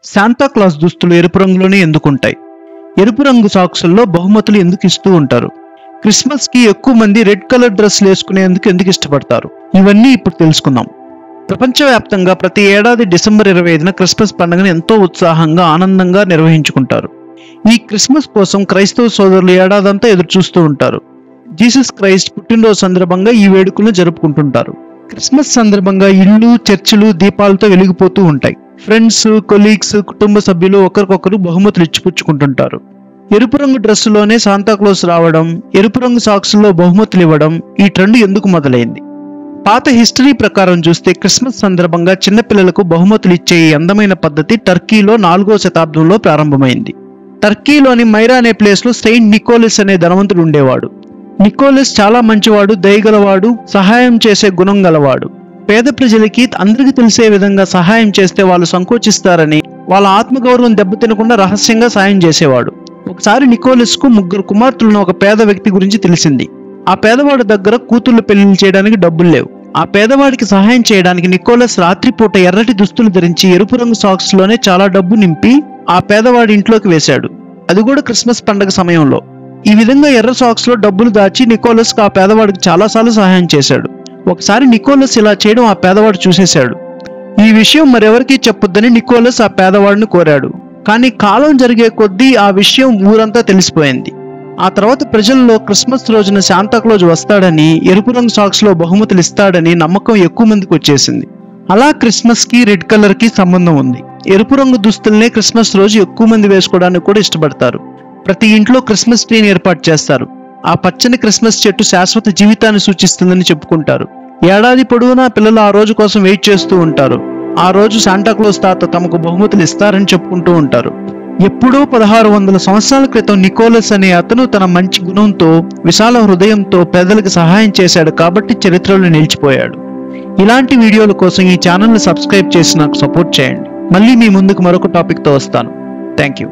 Shanta class దుస్తులు ఎరుపు రంగులోనే ఎందుకుంటాయి? ఎరుపు రంగు సాక్సుల్లో బహుమతులు ఎందుకు ఇస్తూ ఉంటారు? క్రిస్మస్ కి ఎక్కువ మంది రెడ్ కలర్ డ్రెస్సులు వేసుకునేందుకు ఎందుకు ఇష్టపడతారు? ఇవన్నీ ఇప్పుడు తెలుసుకుందాం. ప్రపంచవ్యాప్తంగా ప్రతి ఏడాది డిసెంబర్ 25న క్రిస్మస్ పండుగను ఎంతో ఉత్సాహంగా ఆనందంగా నిర్వహించుకుంటారు. ఈ క్రిస్మస్ కోసం క్రైస్తవ సోదరులు ఏడాదంతా ఎదురు చూస్తూ ఉంటారు. జీసస్ క్రైస్ట్ పుట్టినరోజు సందర్భంగా ఈ వేడుకలను జరుపుకుంటుంటారు. క్రిస్మస్ సందర్భంగా ఇళ్ళు, చర్చిలు దీపాలతో వెలిగిపోతూ ఉంటాయి. ఫ్రెండ్స్, కొలీగ్స్, కుటుంబ సభ్యులు ఒకరికొకరు బహుమతులు ఇచ్చిపుచ్చుకుంటుంటారు. ఎరుపు రంగు డ్రెస్సులోనే శాంతాక్లాస్ రావడం, ఎరుపు రంగు సాక్సుల్లో బహుమతులు ఇవ్వడం, ఈ ట్రెండ్ ఎందుకు మొదలైంది? పాత హిస్టరీ ప్రకారం చూస్తే క్రిస్మస్ సందర్భంగా చిన్నపిల్లలకు బహుమతులు ఇచ్చే ఈ అందమైన పద్ధతి టర్కీలో 4వ శతాబ్దంలో ప్రారంభమైంది. టర్కీలోని మైరా అనే ప్లేస్లో సెయింట్ నికోలస్ అనే ధనవంతుడు ఉండేవాడు. నికోలస్ చాలా మంచివాడు, దయగలవాడు, సహాయం చేసే గుణం గలవాడు. పేద ప్రజలకి అందరికీ తెలిసే విధంగా సహాయం చేస్తే వాళ్ళు సంకోచిస్తారని, వాళ్ళ ఆత్మగౌరవం దెబ్బతినకుండా రహస్యంగా సాయం చేసేవాడు. ఒకసారి నికోలస్ కు 3 కుమార్తెలను ఒక పేద వ్యక్తి గురించి తెలిసింది. ఆ పేదవాడి దగ్గర కూతుళ్ళు పెళ్లిళ్ళు చేయడానికి డబ్బులు లేవు. ఆ పేదవాడికి సహాయం చేయడానికి నికోలస్ రాత్రిపూట ఎర్రటి దుస్తులు ధరించి ఎరుపు రంగు సాక్స్ లోనే చాలా డబ్బు నింపి ఆ పేదవాడి ఇంట్లోకి వేశాడు. అది కూడా క్రిస్మస్ పండగ సమయంలో. ఈ విధంగా ఎర్ర సాక్స్ లో డబ్బులు దాచి నికోలస్ ఆ పేదవాడికి చాలాసార్లు సహాయం చేశాడు. ఒకసారి నికోలస్ ఇలా చేయడం ఆ పేదవాడు చూసేశాడు. ఈ విషయం మరెవరికీ చెప్పొద్దని నికోలస్ ఆ పేదవాడిని కోరాడు. కానీ కాలం జరిగే కొద్దీ ఆ విషయం ఊరంతా తెలిసిపోయింది. ఆ తర్వాత ప్రజల్లో క్రిస్మస్ రోజున శాంతాక్లాజ్ వస్తాడని, ఎరుపు రంగు సాక్స్ లో బహుమతులు ఇస్తాడని నమ్మకం ఎక్కువ మందికి వచ్చేసింది. అలా క్రిస్మస్ కి రెడ్ కలర్ కి సంబంధం ఉంది. ఎరుపు రంగు దుస్తుల్నే క్రిస్మస్ రోజు ఎక్కువ మంది వేసుకోవడానికి కూడా ఇష్టపడతారు. ప్రతి ఇంట్లో క్రిస్మస్ ట్రీని ఏర్పాటు చేస్తారు. ఆ పచ్చని క్రిస్మస్ చెట్టు శాశ్వత జీవితాన్ని సూచిస్తుందని చెప్పుకుంటారు. ఏడాది పొడవునా పిల్లలు ఆ రోజు కోసం వెయిట్ చేస్తూ ఉంటారు. ఆ రోజు శాంటాక్లాజ్ తాత తమకు బహుమతులు ఇస్తారని చెప్పుకుంటూ ఉంటారు. ఎప్పుడో 1600 సంవత్సరాల క్రితం నికోలస్ అనే అతను తన మంచి గుణంతో, విశాల హృదయంతో పేదలకు సహాయం చేశాడు కాబట్టి చరిత్రలో నిలిచిపోయాడు. ఇలాంటి వీడియోల కోసం ఈ ఛానల్ని సబ్స్క్రైబ్ చేసి నాకు సపోర్ట్ చేయండి. మళ్ళీ మీ ముందుకు మరొక టాపిక్తో వస్తాను. Thank you.